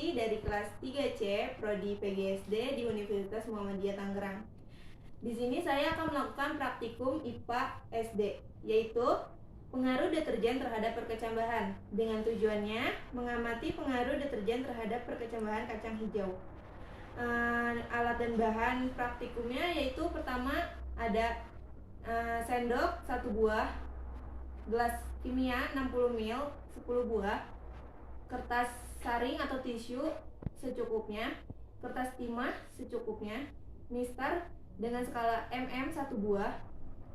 Susanti dari kelas 3C Prodi PGSD di Universitas Muhammadiyah Tangerang. Di sini saya akan melakukan praktikum IPA SD, yaitu pengaruh deterjen terhadap perkecambahan. Dengan tujuannya mengamati pengaruh deterjen terhadap perkecambahan kacang hijau. Alat dan bahan praktikumnya yaitu pertama ada sendok 1 buah, gelas kimia 60 ml 10 buah, kertas saring atau tisu secukupnya, kertas timah secukupnya, mistar dengan skala mm 1 buah,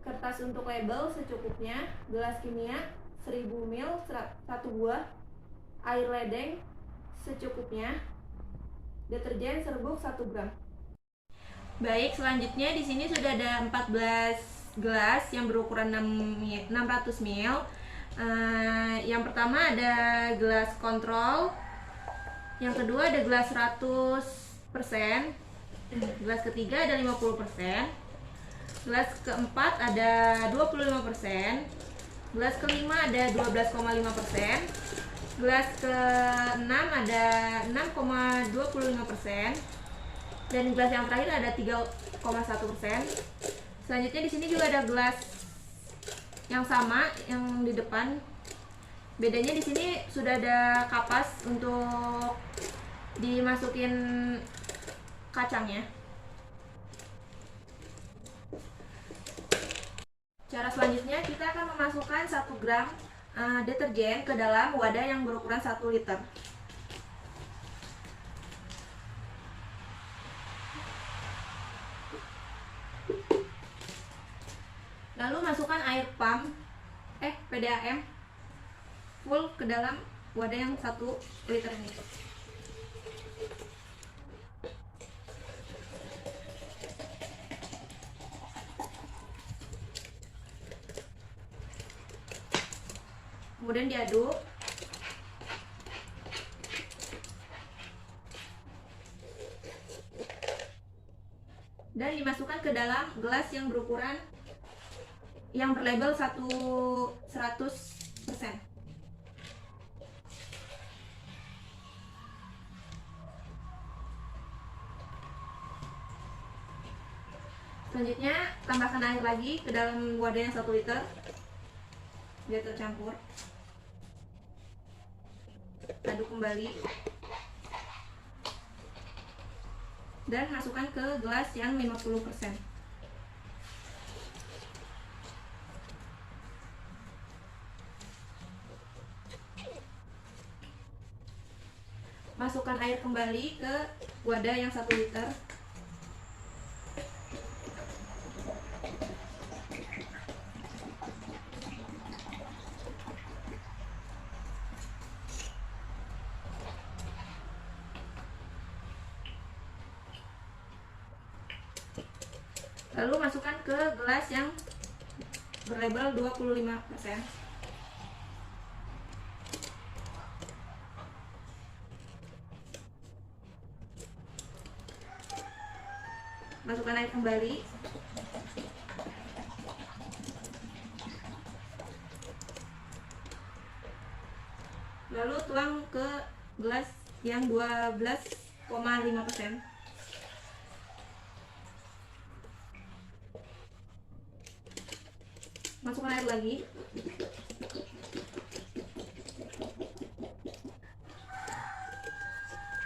kertas untuk label secukupnya, gelas kimia 1000 ml 1 buah, air ledeng secukupnya, deterjen serbuk 1 gram. Baik, selanjutnya di sini sudah ada 14 gelas yang berukuran 600 ml. Yang pertama ada gelas kontrol, yang kedua ada gelas 100%, gelas ketiga ada 50%, gelas keempat ada 25%, gelas kelima ada 12,5%, gelas keenam ada 6,25%, dan gelas yang terakhir ada 3,1%. Selanjutnya di sini juga ada gelas yang sama yang di depan. Bedanya di sini sudah ada kapas untuk dimasukin kacangnya. Cara selanjutnya kita akan memasukkan 1 gram deterjen ke dalam wadah yang berukuran 1 liter. Lalu masukkan air PDAM full ke dalam wadah yang 1 liter ini. Kemudian diaduk. Dan dimasukkan ke dalam gelas yang berukuran yang berlabel 100%. Selanjutnya tambahkan air lagi ke dalam wadah yang 1 liter biar tercampur. Aduk kembali dan masukkan ke gelas yang 50%. Masukkan air kembali ke wadah yang 1 liter. Lalu masukkan ke gelas yang berlabel 25%. Masukkan air kembali. Lalu tuang ke gelas yang 12,5%. Masukkan air lagi.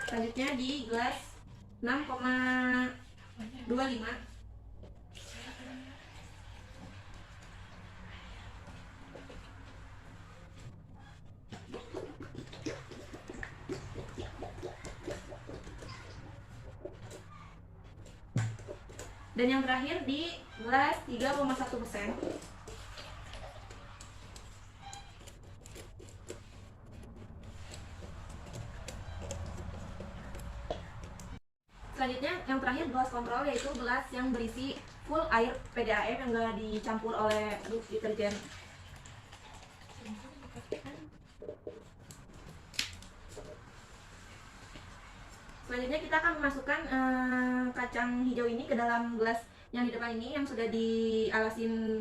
Selanjutnya di gelas 6,25. Dan yang terakhir di gelas 3,1%. Selanjutnya yang terakhir gelas kontrol, yaitu gelas yang berisi full air PDAM yang enggak dicampur oleh deterjen. Selanjutnya kita akan memasukkan kacang hijau ini ke dalam gelas yang di depan ini yang sudah dialasin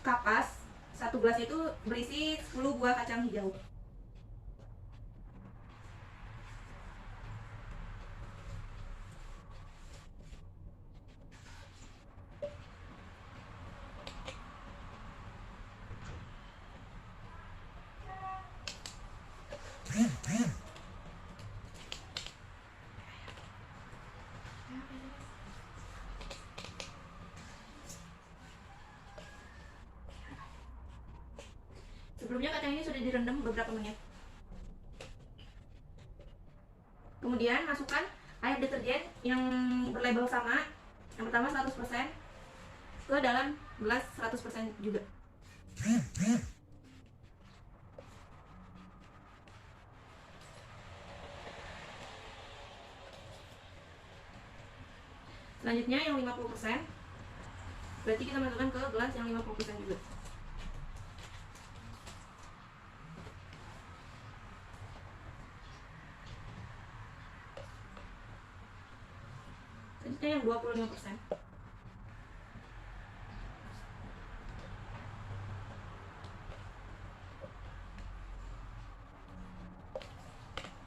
kapas. 1 gelas itu berisi 10 buah kacang hijau. Sebelumnya kacang ini sudah direndam beberapa menit. Kemudian masukkan air deterjen yang berlabel sama, yang pertama 100%, ke dalam gelas 100% juga. Selanjutnya yang 50%, berarti kita masukkan ke gelas yang 50% juga. Selanjutnya yang 25%.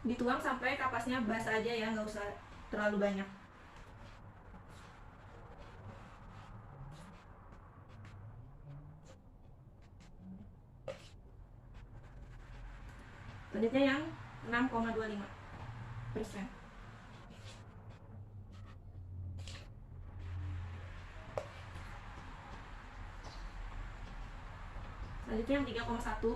Dituang sampai kapasnya basah aja ya, nggak usah terlalu banyak. Selanjutnya yang 6,25%. Selanjutnya yang 3,1.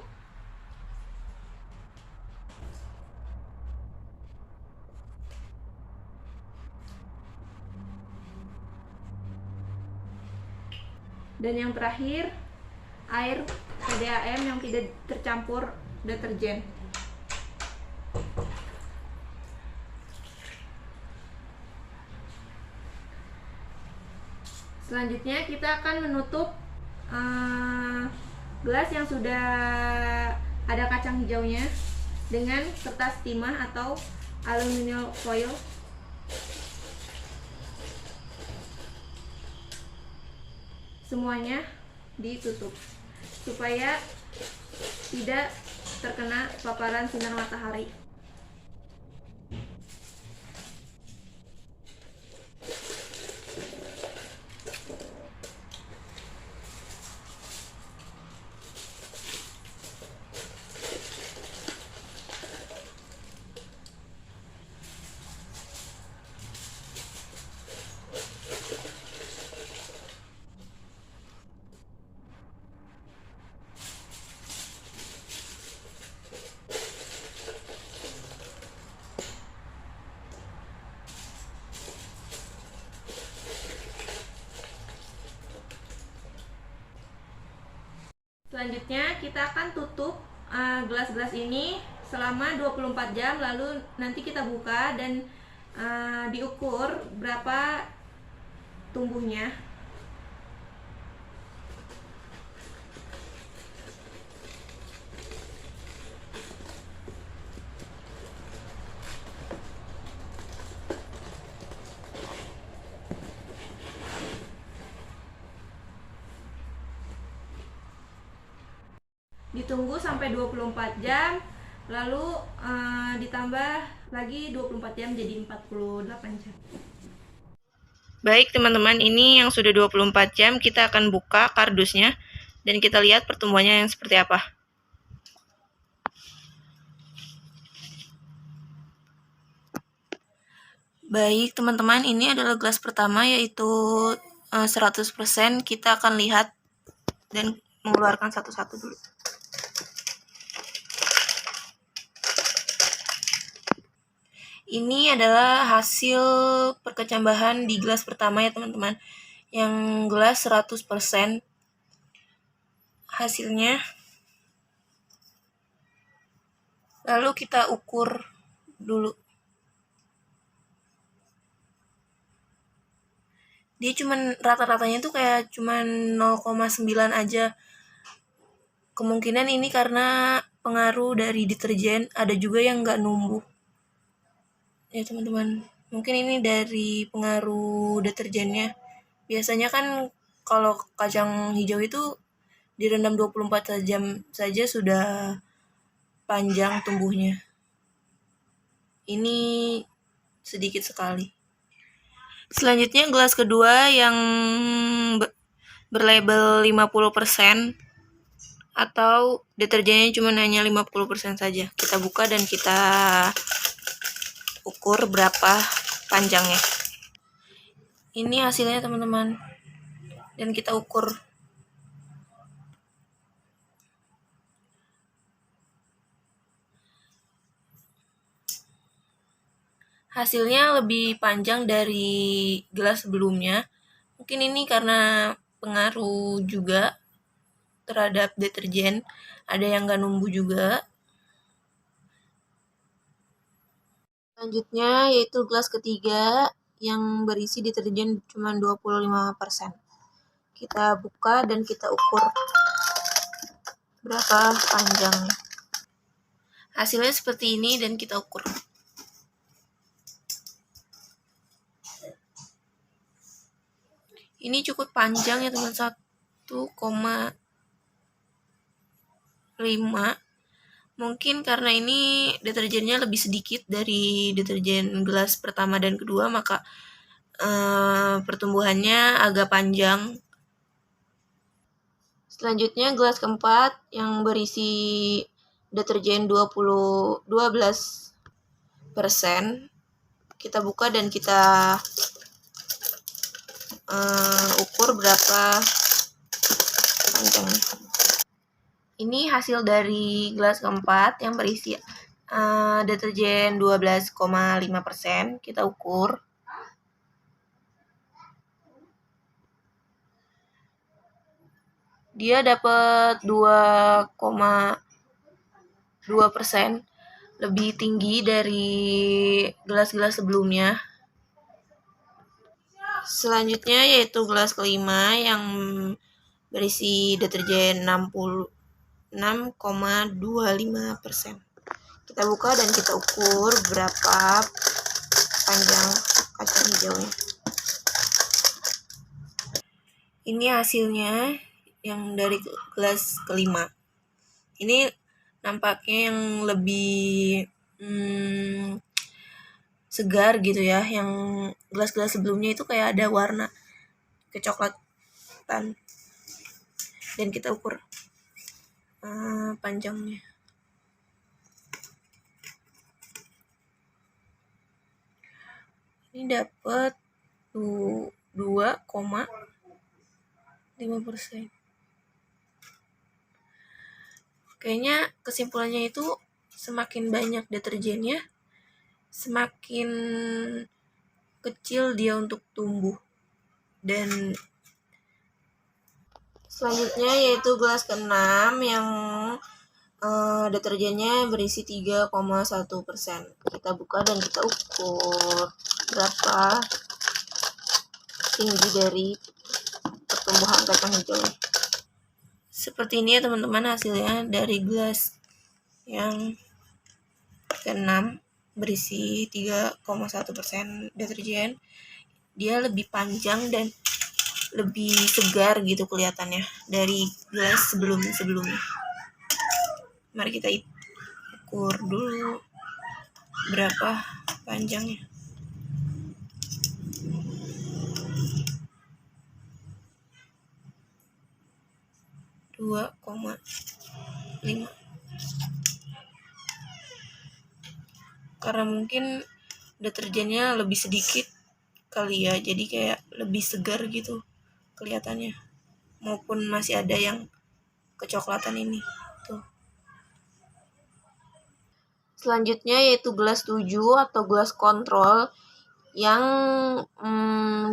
Dan yang terakhir, air PDAM yang tidak tercampur deterjen. Selanjutnya kita akan menutup gelas yang sudah ada kacang hijaunya dengan kertas timah atau aluminium foil. Semuanya ditutup supaya tidak terkena paparan sinar matahari. Selanjutnya kita akan tutup gelas-gelas ini selama 24 jam, lalu nanti kita buka dan diukur berapa tumbuhnya. Ditunggu sampai 24 jam, lalu ditambah lagi 24 jam jadi 48 jam. Baik teman-teman, ini yang sudah 24 jam, kita akan buka kardusnya dan kita lihat pertumbuhannya yang seperti apa. Baik teman-teman, ini adalah gelas pertama yaitu 100%. Kita akan lihat dan mengeluarkan satu-satu dulu. Ini adalah hasil perkecambahan di gelas pertama ya teman-teman. Yang gelas 100% hasilnya. Lalu kita ukur dulu. Dia cuman rata-ratanya tuh kayak cuman 0,9 aja. Kemungkinan ini karena pengaruh dari deterjen, ada juga yang nggak numbuh. Ya teman-teman, mungkin ini dari pengaruh deterjennya. Biasanya kan kalau kacang hijau itu direndam 24 jam saja sudah panjang tumbuhnya. Ini sedikit sekali. Selanjutnya gelas kedua yang berlabel 50% atau deterjennya cuma hanya 50% saja. Kita buka dan kita ukur berapa panjangnya. Ini hasilnya teman-teman, dan kita ukur. Hasilnya lebih panjang dari gelas sebelumnya. Mungkin ini karena pengaruh juga terhadap deterjen. Ada yang nggak numbuh juga. Selanjutnya yaitu gelas ketiga yang berisi deterjen cuma 25%. Kita buka dan kita ukur berapa panjangnya. Hasilnya seperti ini dan kita ukur. Ini cukup panjang ya teman, 1,5. Mungkin karena ini deterjennya lebih sedikit dari deterjen gelas pertama dan kedua, maka pertumbuhannya agak panjang. Selanjutnya gelas keempat yang berisi deterjen 12%. Kita buka dan kita ukur berapa panjangnya. Ini hasil dari gelas keempat yang berisi deterjen 12,5%. Kita ukur. Dia dapat 2,2%, lebih tinggi dari gelas-gelas sebelumnya. Selanjutnya yaitu gelas kelima yang berisi deterjen 6,25%. Kita buka dan kita ukur berapa panjang kacang hijaunya. Ini hasilnya yang dari gelas kelima. Ini nampaknya yang lebih segar gitu ya. Yang gelas-gelas sebelumnya itu kayak ada warna kecoklatan. Dan kita ukur panjangnya. Ini dapat 2,5%. Kayaknya kesimpulannya itu semakin banyak deterjennya, semakin kecil dia untuk tumbuh. Dan selanjutnya yaitu gelas ke-6 yang deterjennya berisi 3,1%. Kita buka dan kita ukur berapa tinggi dari pertumbuhan kacang hijau. Seperti ini ya teman-teman hasilnya dari gelas yang ke-6 berisi 3,1% deterjen. Dia lebih panjang dan lebih segar gitu kelihatannya dari gelas sebelumnya. Mari kita ukur dulu berapa panjangnya. 2,5. Karena mungkin deterjennya lebih sedikit kali ya, jadi kayak lebih segar gitu kelihatannya, maupun masih ada yang kecoklatan ini tuh. Selanjutnya yaitu gelas 7 atau gelas kontrol yang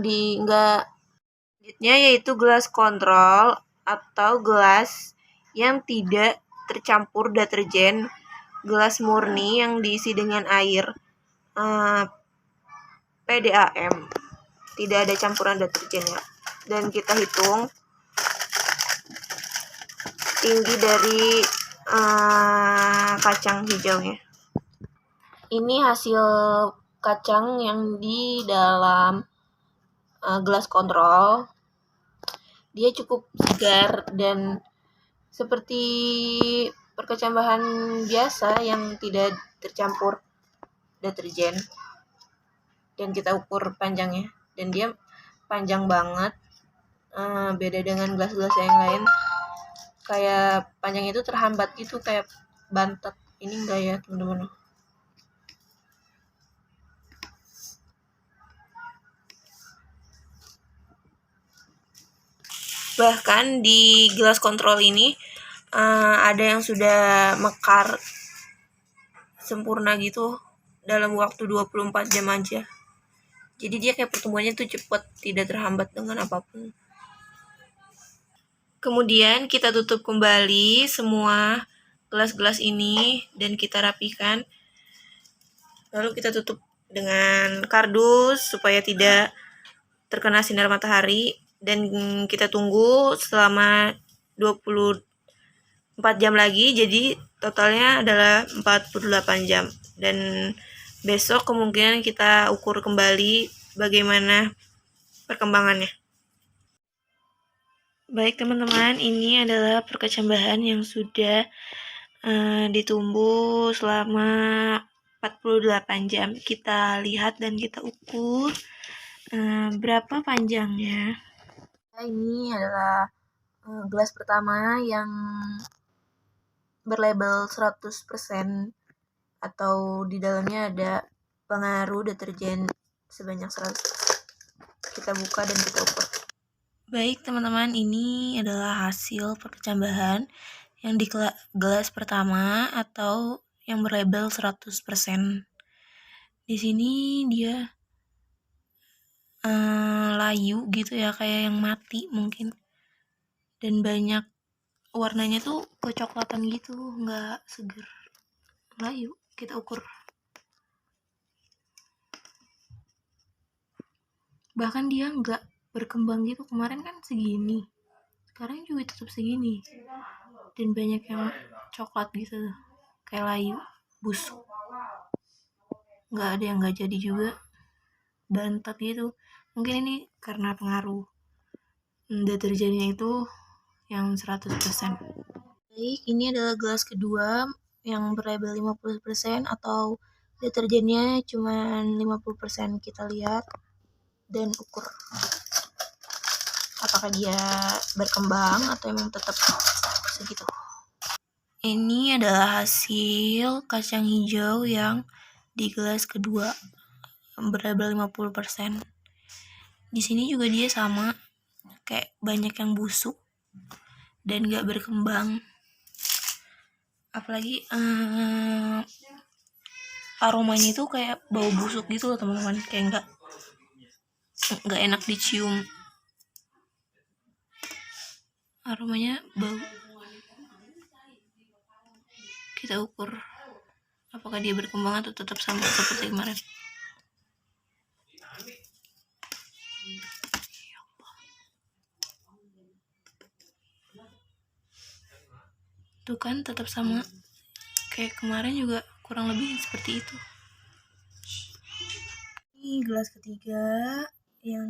selanjutnya yaitu gelas kontrol atau gelas yang tidak tercampur deterjen, gelas murni yang diisi dengan air PDAM, tidak ada campuran deterjennya. Dan kita hitung tinggi dari kacang hijaunya. Ini hasil kacang yang di dalam gelas kontrol. Dia cukup segar dan seperti perkecambahan biasa yang tidak tercampur deterjen. Dan kita ukur panjangnya, dan dia panjang banget, beda dengan gelas-gelas yang lain. Kayak panjang itu terhambat gitu, kayak bantet. Ini enggak ya teman-teman. Bahkan di gelas kontrol ini ada yang sudah mekar sempurna gitu dalam waktu 24 jam aja. Jadi dia kayak pertumbuhannya tuh cepat, tidak terhambat dengan apapun. Kemudian kita tutup kembali semua gelas-gelas ini dan kita rapikan. Lalu kita tutup dengan kardus supaya tidak terkena sinar matahari, dan kita tunggu selama 24 jam lagi, jadi totalnya adalah 48 jam. Dan besok kemungkinan kita ukur kembali bagaimana perkembangannya. Baik teman-teman, ini adalah perkecambahan yang sudah ditumbuh selama 48 jam. Kita lihat dan kita ukur berapa panjangnya. Ini adalah gelas pertama yang berlabel 100% atau di dalamnya ada pengaruh deterjen sebanyak 100%. Kita buka dan kita ukur. Baik teman-teman, ini adalah hasil perkecambahan yang di gelas pertama atau yang berlabel 100%. Di sini dia layu gitu ya, kayak yang mati mungkin. Dan banyak warnanya tuh kecoklatan gitu, nggak seger. Layu, kita ukur. Bahkan dia nggak berkembang gitu, kemarin kan segini, sekarang juga tetap segini. Dan banyak yang coklat gitu, kayak layu, busuk. Nggak ada yang nggak jadi juga, bantet gitu. Mungkin ini karena pengaruh deterjennya itu yang 100%. Baik, ini adalah gelas kedua yang berlabel 50% atau deterjennya cuma 50%. Kita lihat dan ukur apakah dia berkembang atau emang tetap segitu. Ini adalah hasil kacang hijau yang di gelas kedua berlabel 50%. Di sini juga dia sama, kayak banyak yang busuk dan gak berkembang. Apalagi aromanya itu kayak bau busuk gitu loh teman-teman, kayak nggak enak dicium. Aromanya bau. Kita ukur apakah dia berkembang atau tetap sama seperti kemarin. Tuh kan tetap sama kayak kemarin, juga kurang lebih seperti itu. Ini gelas ketiga yang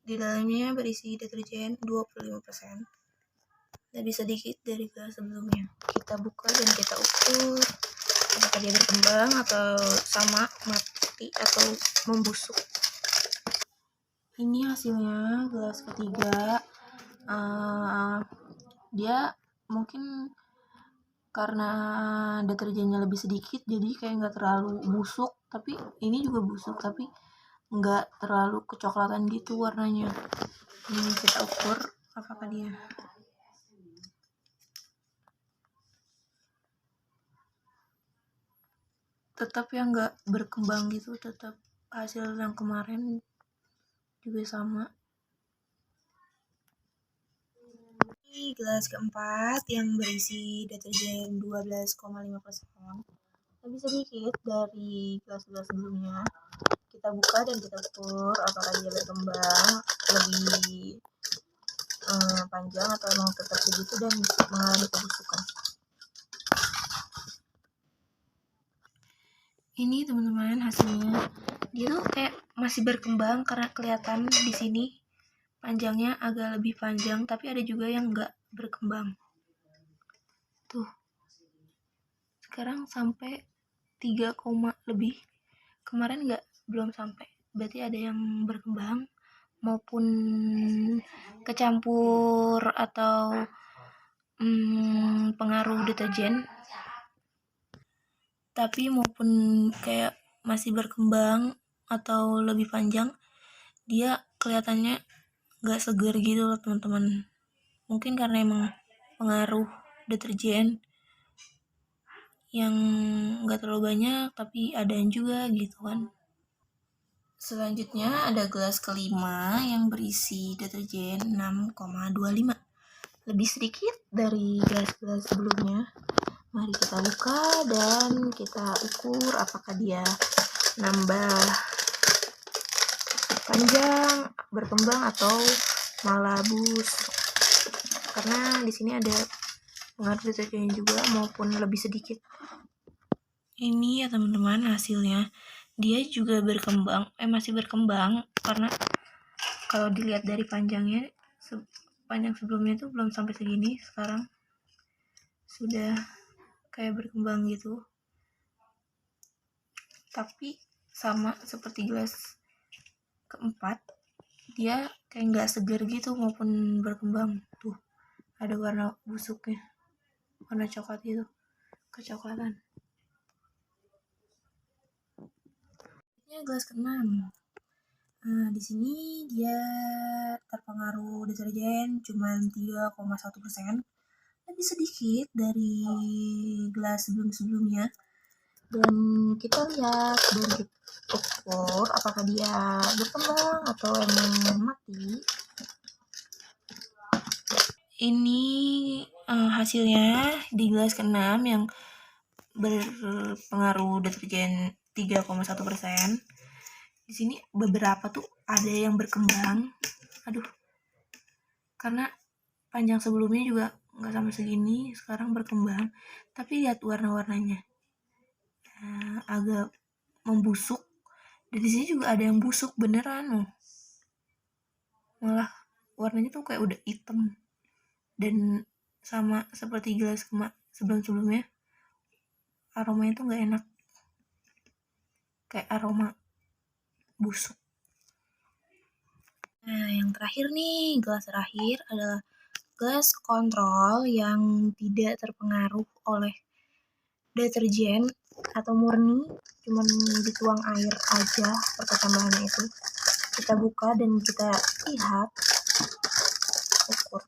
di dalamnya berisi deterjen 25%. Lebih sedikit dari gelas sebelumnya. Kita buka dan kita ukur apakah dia berkembang atau sama, mati atau membusuk. Ini hasilnya gelas ketiga. Dia mungkin karena deterjennya lebih sedikit jadi kayak nggak terlalu busuk, tapi ini juga busuk tapi nggak terlalu kecoklatan gitu warnanya. Ini kita ukur apakah dia tetap yang nggak berkembang gitu, tetap hasil yang kemarin juga sama. Ini gelas keempat yang berisi deterjen 12,5%, lebih sedikit dari gelas-gelas sebelumnya. Kita buka dan kita ukur apakah dia berkembang lebih panjang atau emang tetap begitu dan mengalami kebusukan. Ini teman-teman hasilnya, dia tuh kayak masih berkembang karena kelihatan di sini panjangnya agak lebih panjang, tapi ada juga yang nggak berkembang. Tuh, sekarang sampai 3, lebih. Kemarin belum sampai, berarti ada yang berkembang maupun kecampur atau pengaruh deterjen. Tapi maupun kayak masih berkembang atau lebih panjang, dia kelihatannya gak seger gitu loh teman-teman. Mungkin karena emang pengaruh deterjen yang nggak terlalu banyak tapi ada juga gitu kan. Selanjutnya ada gelas kelima yang berisi deterjen 6,25, lebih sedikit dari gelas-gelas sebelumnya. Mari kita buka dan kita ukur apakah dia nambah panjang, berkembang, atau malah busuk. Karena di sini ada pengaruh deterjennya juga maupun lebih sedikit. Ini ya teman-teman hasilnya. Dia juga berkembang, masih berkembang, karena kalau dilihat dari panjangnya, panjang sebelumnya itu belum sampai segini, sekarang sudah kayak berkembang gitu. Tapi sama seperti gelas keempat, dia kayak nggak segar gitu maupun berkembang. Tuh, ada warna busuknya, warna coklat itu, kecoklatan. Ini gelas keenam. Nah, di sini dia terpengaruh deterjen cuma 3,1%, lebih sedikit dari gelas sebelum-sebelumnya. Dan kita lihat dan kita ukur apakah dia berkembang atau emang mati. Ini hasilnya di gelas ke-6 yang berpengaruh deterjen 3,1%. Di sini beberapa tuh ada yang berkembang. Karena panjang sebelumnya juga nggak sampai segini, sekarang berkembang. Tapi lihat warna-warnanya, agak membusuk. Dan di sini juga ada yang busuk beneran loh. Malah warnanya tuh kayak udah hitam. Dan sama seperti gelas sebelum-sebelumnya, aromanya tuh nggak enak, kayak aroma busuk. Nah, yang terakhir nih, gelas terakhir adalah gelas kontrol yang tidak terpengaruh oleh deterjen atau murni, cuman dituang air aja perkembangannya itu. Kita buka dan kita lihat, ukur.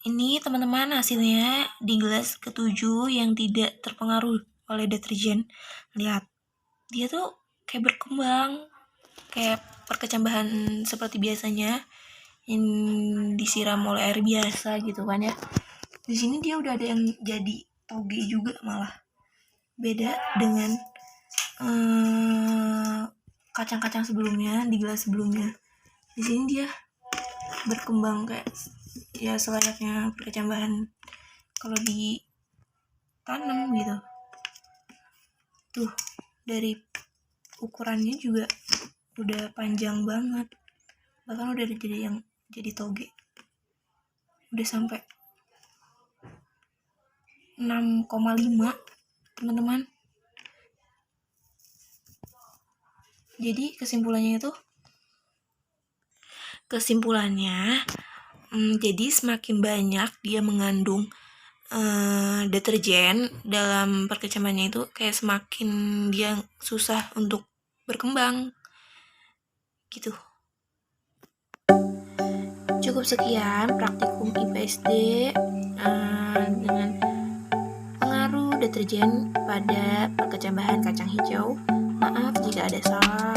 Ini teman-teman hasilnya di gelas ke-7 yang tidak terpengaruh oleh deterjen. Lihat, dia tuh kayak berkembang, kayak perkecambahan seperti biasanya yang disiram oleh air biasa gitu kan ya. Di sini dia udah ada yang jadi toge juga, malah beda dengan kacang-kacang sebelumnya di gelas sebelumnya. Di sini dia berkembang kayak ya selayaknya perkecambahan kalau ditanam gitu. Tuh, dari ukurannya juga udah panjang banget, bahkan udah jadi toge, udah sampai 6,5 teman-teman. Jadi kesimpulannya jadi semakin banyak dia mengandung deterjen dalam perkecambahannya itu, kayak semakin dia susah untuk berkembang gitu. Cukup sekian praktikum IPSD dengan pengaruh deterjen pada perkecambahan kacang hijau. Maaf jika ada salah.